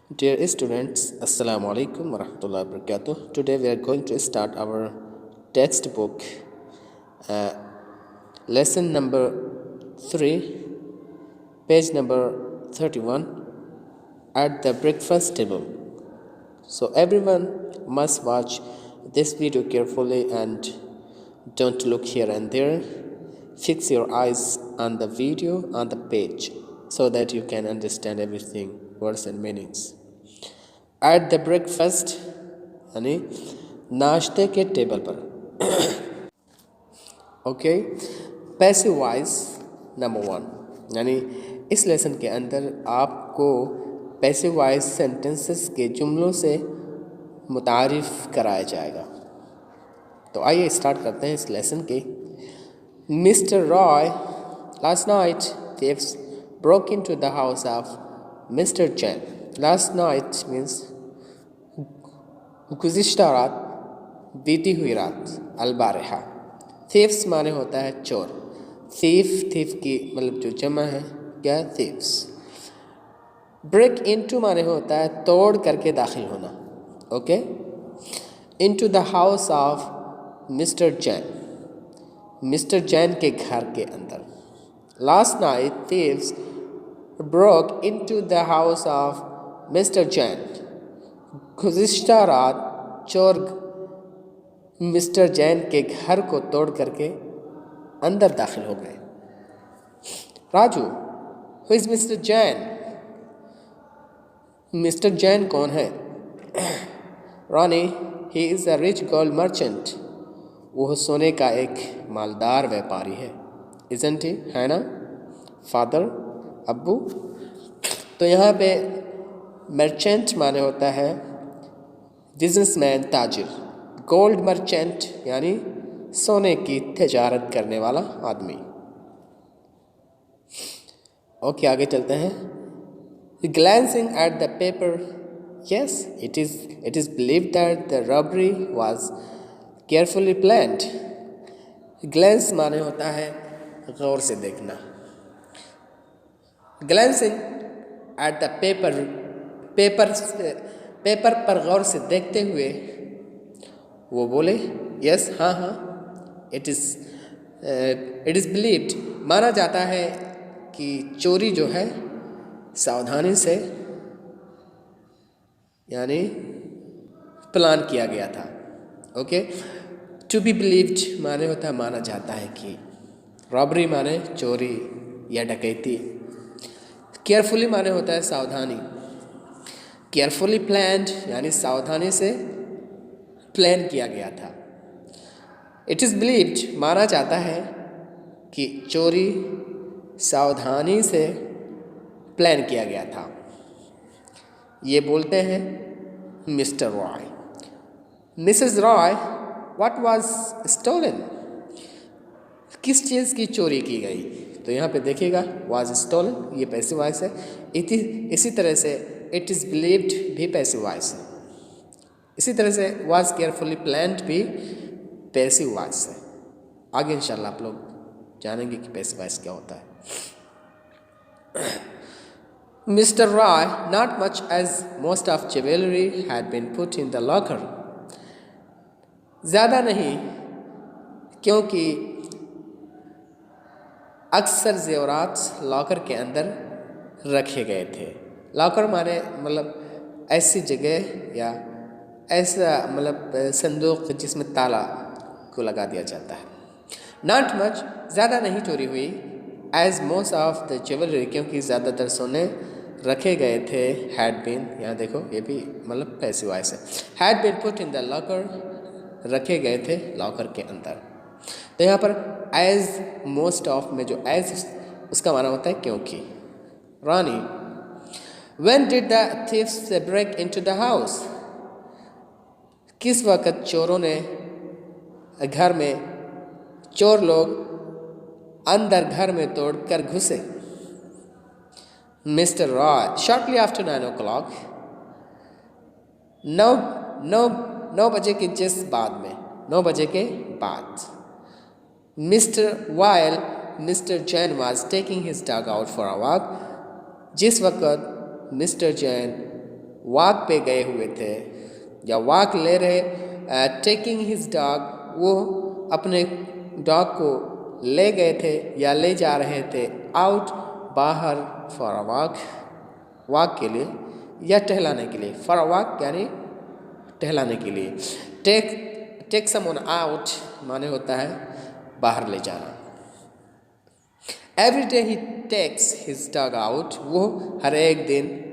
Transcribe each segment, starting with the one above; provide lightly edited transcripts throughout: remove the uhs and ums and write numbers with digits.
Dear students, Assalamu alaikum wa rahmatullahi wa barakatuh. Today we are going to start our textbook, uh, lesson number 3, page number 31, at the breakfast table. So everyone must watch this video carefully and don't look here and there. Fix your eyes on the video on the page so that you can understand everything, words and meanings. At the breakfast यानी नाश्ते के table पर। Okay, passive voice number 1, यानी इस lesson के अंदर आपको passive voice sentences के जुमलों से मुतारिफ कराया जाएगा। तो आइए स्टार्ट करते हैं इस लेसन के। Mister Roy, last night thieves broke into the house of mister Chan. Last night means गुज़िश्ता रात, बीती हुई रात, अलबारहा। थीव्स माने होता है चोर। थीफ की मतलब जो जमा है क्या, थीव्स। ब्रेक इनटू माने होता है तोड़ करके दाखिल होना। Okay, into the house of mister Jain, mister Jain के घर के अंदर। Last night thieves broke into the house of mister Jain. गुज़िश्ता रात चोर मिस्टर जैन के घर को तोड़ करके अंदर दाखिल हो गए। Raju, who is mister Jain? Mister Jain कौन है? Ronnie, he is a rich gold merchant. वह सोने का एक मालदार व्यापारी है। इज़न्ट ही, है ना? फादर, अब्बू। तो यहाँ पे मर्चेंट माने होता है बिजनेसमैन, ताजिर। गोल्ड मर्चेंट यानी सोने की तजारत करने वाला आदमी। ओके, आगे चलते हैं। Glancing at the paper, yes it is believed that the robbery was carefully planned. Glance माने होता है गौर से देखना। ग्लैंसिंग एट द पेपर पर गौर से देखते हुए वो बोले, यस, हाँ हाँ, इट इज़ बिलीव्ड, माना जाता है कि चोरी जो है सावधानी से यानी प्लान किया गया था। ओके, टू बी बिलीव्ड माने होता है माना जाता है कि। रॉबरी माने चोरी या डकैती। केयरफुली माने होता है सावधानी। केयरफुली प्लान्ड यानी सावधानी से प्लान किया गया था। इट इज़ बिलीव्ड माना जाता है कि चोरी सावधानी से प्लान किया गया था। ये बोलते हैं mister Roy. Missus Roy, what was stolen? किस चीज़ की चोरी की गई? तो यहाँ पे देखिएगा वाज स्टोलन, ये पैसिव वॉइस है। इसी तरह से इट इज़ बिलीव्ड भी पैसिव वॉइस है। इसी तरह से वाज केयरफुली प्लान्ड भी पैसिव वॉइस है। आगे इंशाल्लाह आप लोग जानेंगे कि पैसिव वॉइस क्या होता है। Mister Roy, not much as most of jewellery had been put in the locker. ज़्यादा नहीं, क्योंकि अक्सर जेवरात लॉकर के अंदर रखे गए थे। लॉकर माने मतलब ऐसी जगह या ऐसा मतलब संदूक जिसमें ताला को लगा दिया जाता है। नॉट मच, ज़्यादा नहीं चोरी हुई। As most of the jewellery, क्योंकि ज़्यादातर सोने रखे गए थे। हैड बीन, यहाँ देखो ये भी मतलब पैसिव वॉइस है। Had been put in the locker, रखे गए थे लॉकर के अंदर। तो यहाँ पर एज मोस्ट ऑफ में जो एज उसका माना होता है क्योंकि। Rani, when did the thieves break into the house? किस वक़्त चोरों ने घर में, चोर लोग अंदर घर में तोड़ कर घुसे? Mister Roy, shortly after 9 o'clock, 9 बजे के जस्ट बाद में, 9 बजे के बाद। Mister while mister Jain was taking his dog out for a walk, जिस वक़्त मिस्टर जैन वॉक पे गए हुए थे या वॉक ले रहे, टेकिंग हिज डॉग, वो अपने डॉग को ले गए थे या ले जा रहे थे आउट, बाहर, फॉर अ वॉक, वॉक के लिए या टहलाने के लिए। फॉर अ वॉक यानी टहलाने के लिए। टेक समवन आउट माने होता है बाहर ले जाना। एवरी डे ही टेक्स हिज डॉग आउट, वो हर एक दिन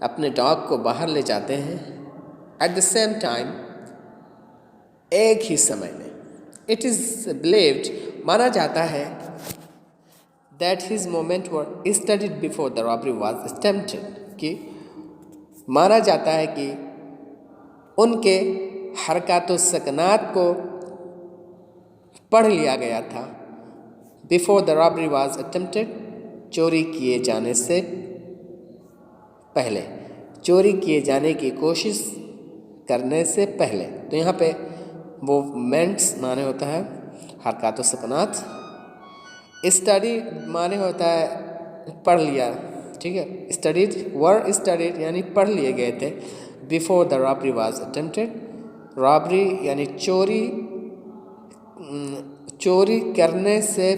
अपने डॉग को बाहर ले जाते हैं। एट द सेम टाइम, एक ही समय में। इट इज़ बिलीव्ड, माना जाता है, that his moment were studied before the robbery was attempted, कि माना जाता है कि उनके हरकत सकनात को पढ़ लिया गया था। Before the robbery was attempted, चोरी किए जाने से पहले, चोरी किए जाने की कोशिश करने से पहले। तो यहाँ पे मूवमेंट्स माने होता है हरकत सकनात, स्टडी माने होता है पढ़ लिया, ठीक है। स्टडीड, वर स्टडीड यानी पढ़ लिए गए थे। Before the robbery was attempted, robbery यानी चोरी, चोरी करने से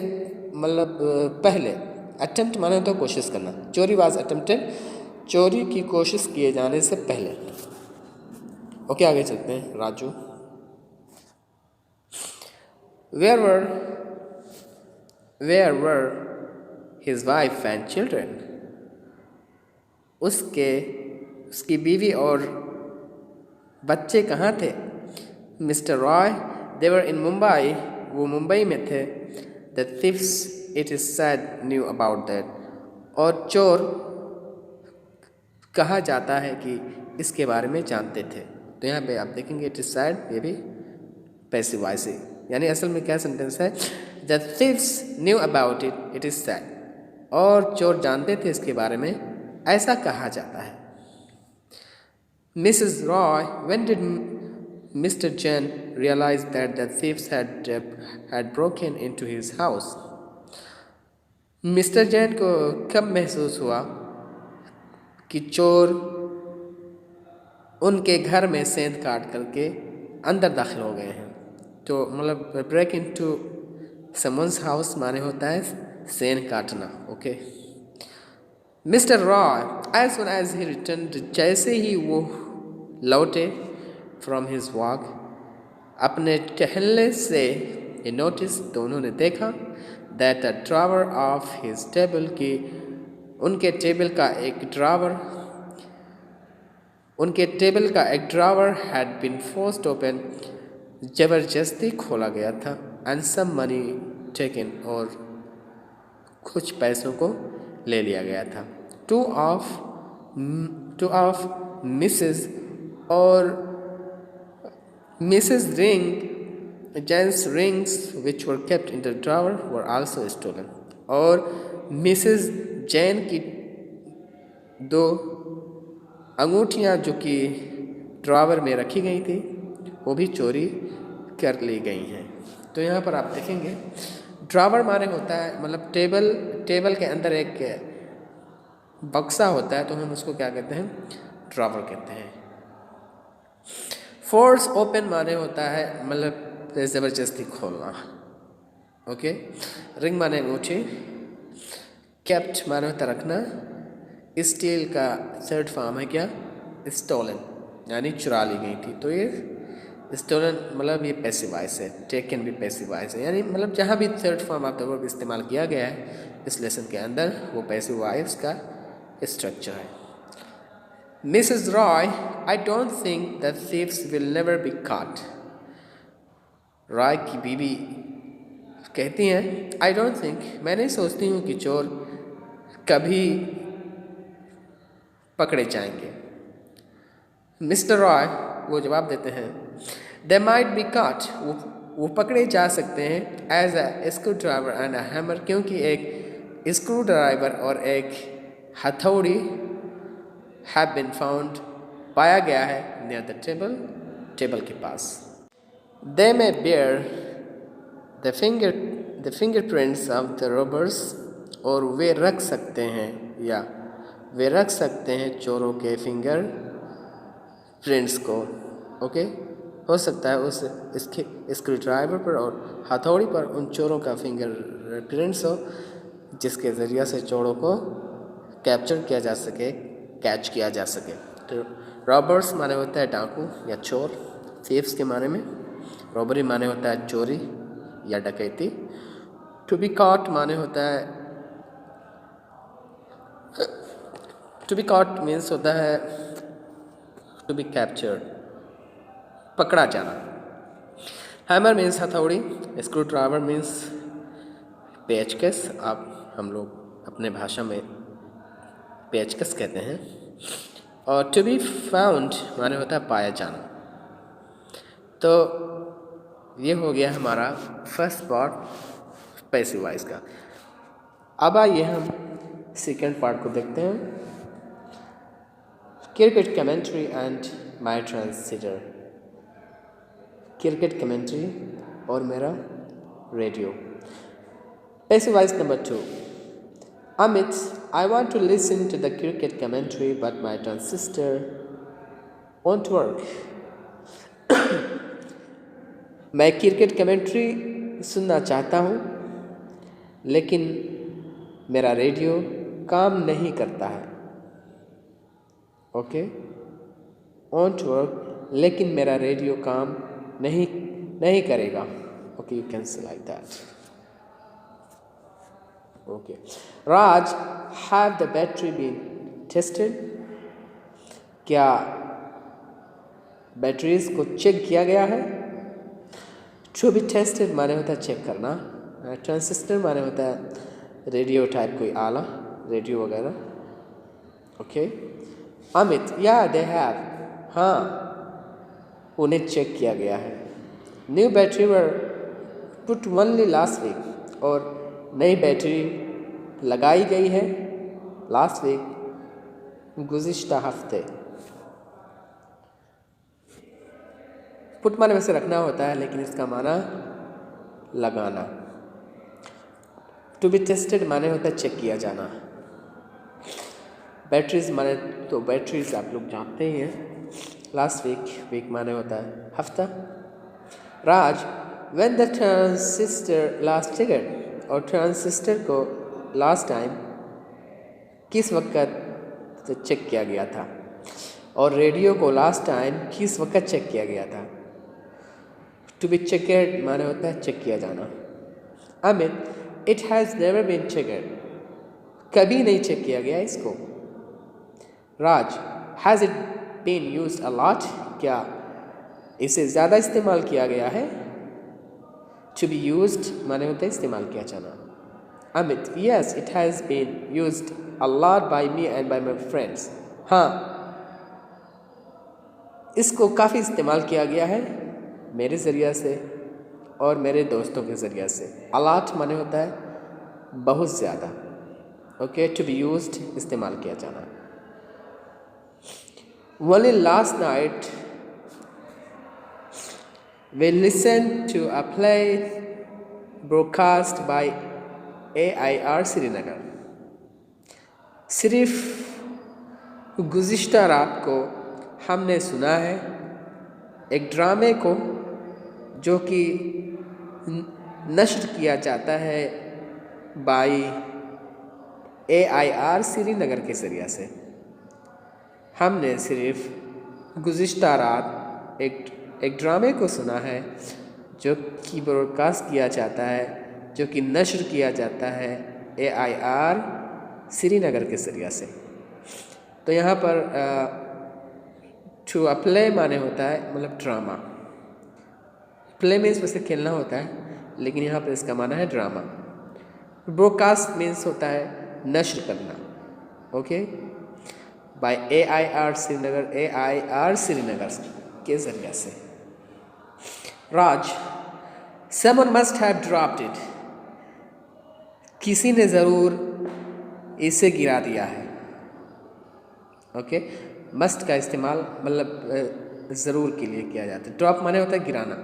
मतलब पहले। अटेम्प्ट माने होता है कोशिश करना, चोरी वॉज अटेम्प्टेड, चोरी की कोशिश किए जाने से पहले। ओके, आगे चलते हैं। Raju, Where were his wife and children? उसकी बीवी और बच्चे कहाँ थे? Mister Roy, they were in Mumbai, वो मुंबई में थे। The thieves, it is said, knew about that, और चोर कहा जाता है कि इसके बारे में जानते थे। तो यहाँ पे आप देखेंगे इट इज said, ये भी पैसिव वॉइस है, यानी असल में क्या सेंटेंस है? The thieves knew about it, it is said, और चोर जानते थे इसके बारे में, ऐसा कहा जाता है। Mrs. Roy, when did Mr. Jain realize that the thieves had broken into his house? Mister Jain को कब महसूस हुआ कि चोर उनके घर में सेंध काट करके अंदर दाखिल हो गए हैं? तो मतलब ब्रेक इनटू समवन्स हाउस माने होता है सेंध काटना। Okay. Mister Roy, as soon as he return, जैसे ही वो लौटे फ्रॉम हिज वॉक, अपने टहलने से, ये नोटिस, तो उन्होंने देखा that a drawer of his table, की उनके टेबल का एक drawer had been forced open, जबरदस्ती खोला गया था, एंड सम मनी टेकन, और कुछ पैसों को ले लिया गया था। टू ऑफ मिसेस और missus ring, gents rings which were kept in the drawer were also stolen, और मिसेस जैन की 2 अंगूठियाँ जो कि ड्रावर में रखी गई थी, वो भी चोरी कर ली गई हैं। तो यहाँ पर आप देखेंगे ड्रावर माने होता है मतलब टेबल के अंदर एक बक्सा होता है, तो हम उसको क्या कहते हैं? ड्रावर कहते हैं। फोर्स ओपन माने होता है मतलब ज़बरदस्ती खोलना। ओके। रिंग माने अंगूठी, केप्ट माने होता रखना, स्टील का थर्ड फॉर्म है क्या? स्टोलन, यानी चुरा ली गई थी। तो ये स्टोलन मतलब ये पैसिव वॉइस है, टेकन भी पैसिव वॉइस है, यानी मतलब जहाँ भी third form of the verb इस्तेमाल किया गया है इस लेसन के अंदर, वो पैसिव वॉइस का स्ट्रक्चर है। Missus Roy, I don't think the thieves will never be caught. Roy की बीवी कहती हैं, आई डोंट थिंक, मैं नहीं सोचती हूँ कि चोर कभी पकड़े जाएंगे। मिस्टर रॉय, वो जवाब देते हैं, दे माइट बी कॉट, वो पकड़े जा सकते हैं, as a screw driver and a hammer, क्योंकि एक स्क्रू ड्राइवर और एक हथौड़ी हैव बीन फाउंड, पाया गया है, नियर द टेबल के पास। They may bear the fingerprints of the robbers, और वे रख सकते हैं या वे रख सकते हैं चोरों के फिंगर फ्रेंड्स को। ओके, हो सकता है उस इसके स्क्रू ड्राइवर पर और हथौड़ी पर उन चोरों का फिंगर प्रिंट्स हो, जिसके ज़रिए से चोरों को कैप्चर किया जा सके, कैच किया जा सके। तो रॉबर्स माने होता है डाकू या चोर। थीव्स के माने में रॉबरी माने होता है चोरी या डकैती। टू बी कॉट माने होता है, टू बी कॉट मीन्स होता है टू बी कैप्चर्ड, पकड़ा जाना। हैमर मीन्स हथौड़ी। स्क्रू ड्राइवर मीन्स पेचकस। आप हम लोग अपने भाषा में पेचकस कहते हैं। और टू बी फाउंड माने होता है पाया जाना। तो ये हो गया हमारा फर्स्ट पार्ट पैसिव वॉइस का। अब आइए हम सेकेंड पार्ट को देखते हैं, cricket commentary and my translator. Cricket commentary और मेरा radio. Passive voice number 2। Amit, I want to listen to the cricket commentary, but my transistor won't work. मैं क्रिकेट कमेंट्री सुनना चाहता हूँ, लेकिन मेरा रेडियो काम नहीं करता है। ओके, won't work, लेकिन मेरा रेडियो काम नहीं करेगा। Okay, you can say like that. Okay. Raj, have the battery been tested? क्या बैटरीज को चेक किया गया है? To be tested माने होता है चेक करना। ट्रांजिस्टर माने होता है रेडियो टाइप कोई आला, रेडियो वगैरह। ओके। अमित, या दे हैव, हाँ उन्हें चेक किया गया है। New battery were put only last week, और नई बैटरी लगाई गई है लास्ट वीक, गुज़िश्ता हफ्ते। पुट माने वैसे रखना होता है, लेकिन इसका माना लगाना। टू बी टेस्टेड माने होता है चेक किया जाना। बैटरीज माने तो बैटरीज आप लोग जानते ही हैं। लास्ट वीक माने होता है हफ्ता। Raj, when the transistor last triggered, और ट्रांजिस्टर को लास्ट टाइम किस वक्त चेक किया गया था, और रेडियो को लास्ट टाइम किस वक्त चेक किया गया था। टू बी चेकर्ड माने होता है चेक किया जाना। Amit, it has never been checkered, कभी नहीं चेक किया गया इसको। Raj, has it been used a lot, क्या इसे ज़्यादा इस्तेमाल किया गया है। टू बी यूज्ड माने होता है इस्तेमाल किया जाना। Amit, yes it has been used a lot by me and by my friends, हाँ इसको काफ़ी इस्तेमाल किया गया है मेरे ज़रिए से और मेरे दोस्तों के ज़रिए से। अलाट माने होता है बहुत ज़्यादा। ओके, टू बी यूज्ड इस्तेमाल किया जाना। Only last night we listened to a play broadcast by AIR Srinagar. सिर्फ गुज़िश्ता रात को हमने सुना है एक ड्रामे को जो कि नश्र किया जाता है बाई AIR श्रीनगर के ज़रिए से। हमने सिर्फ गुज़िश्ता रात एक ड्रामे को सुना है जो कि ब्रॉडकास्ट किया जाता है, जो कि नश्र किया जाता है AIR श्रीनगर के ज़रिए से। तो यहाँ पर टू अ प्ले माने होता है मतलब ड्रामा। प्ले मीन्स वैसे खेलना होता है, लेकिन यहाँ पर इसका माना है ड्रामा। ब्रॉडकास्ट मीन्स होता है नश्र करना। ओके, बाय AIR श्रीनगर के ज़रिए से। राज, someone must have dropped it, किसी ने ज़रूर इसे गिरा दिया है। ओके, मस्ट का इस्तेमाल मतलब ज़रूर के लिए किया जाता है। ड्रॉप माने होता है गिराना।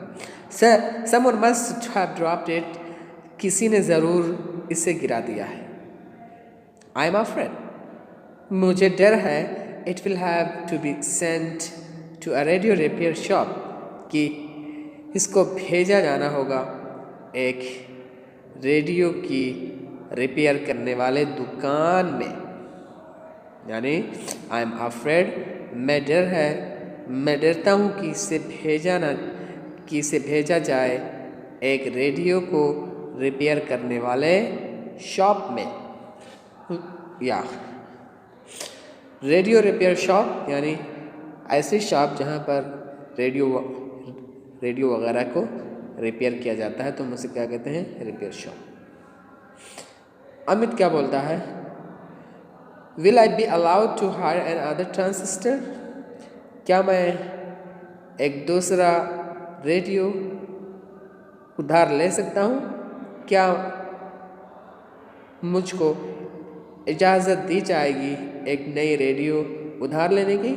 someone must have dropped it, किसी ने ज़रूर इसे गिरा दिया है। I am afraid, मुझे डर है। It will have to be sent to a radio repair shop, कि इसको भेजा जाना होगा एक रेडियो की रिपेयर करने वाले दुकान में। यानी आई एम अफ्रेड, मैं डरता हूँ कि इसे भेजा जाए एक रेडियो को रिपेयर करने वाले शॉप में। या रेडियो रिपेयर शॉप यानी ऐसी शॉप जहाँ पर रेडियो वगैरह को रिपेयर किया जाता है, तो हम उसे क्या कहते हैं? Repair shop. अमित क्या बोलता है? Will I be allowed to hire an other transistor, क्या मैं एक दूसरा रेडियो उधार ले सकता हूँ? क्या मुझको इजाज़त दी जाएगी एक नई रेडियो उधार लेने की?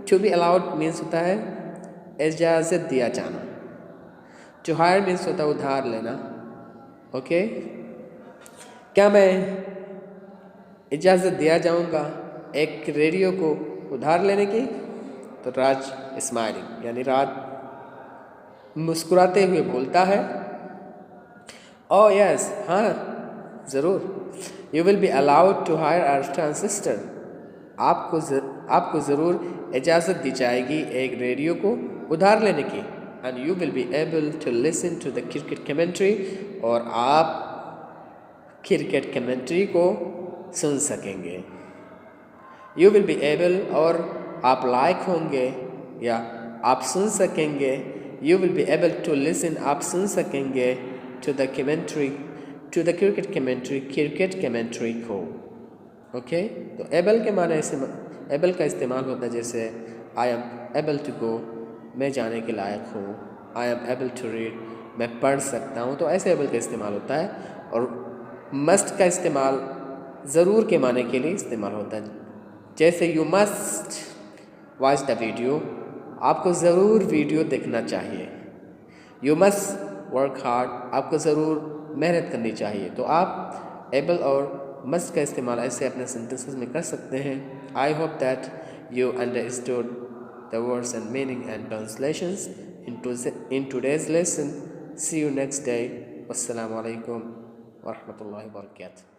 टू बी अलाउड मीन्स होता है इजाज़त दिया जाना, टू हायर मीन्स होता है उधार लेना। ओके, क्या मैं इजाज़त दिया जाऊँगा एक रेडियो को उधार लेने की? तो राज स्माइलिंग यानी राज मुस्कुराते हुए बोलता है, ओह यस, हाँ ज़रूर। You will be allowed to hire a transistor, आपको ज़रूर इजाज़त दी जाएगी एक रेडियो को उधार लेने की। And you will be able to listen to the cricket commentary, और आप क्रिकेट कमेंट्री को सुन सकेंगे। यू विल बी एबल, और आप लायक होंगे या आप सुन सकेंगे। You will be able to listen, आप सुन सकेंगे टू द क्रिकेट कमेंट्री को। ओके, तो एबल के माने एबल का इस्तेमाल होता है जैसे I am able to go, मैं जाने के लायक हूँ। I am able to read, मैं पढ़ सकता हूँ। तो ऐसे एबल का इस्तेमाल होता है। और मस्ट का इस्तेमाल ज़रूर के माने के लिए इस्तेमाल होता है, जैसे you must watch the video, आपको ज़रूर वीडियो देखना चाहिए। यू मस्ट वर्क हार्ड, आपको ज़रूर मेहनत करनी चाहिए। तो आप एबल और मस्ट का इस्तेमाल ऐसे अपने सेंटेंसेस में कर सकते हैं। I hope that you understood the words and meaning and translations in today's lesson. See you next day. Wassalamu alaikum warahmatullahi wabarakatuh.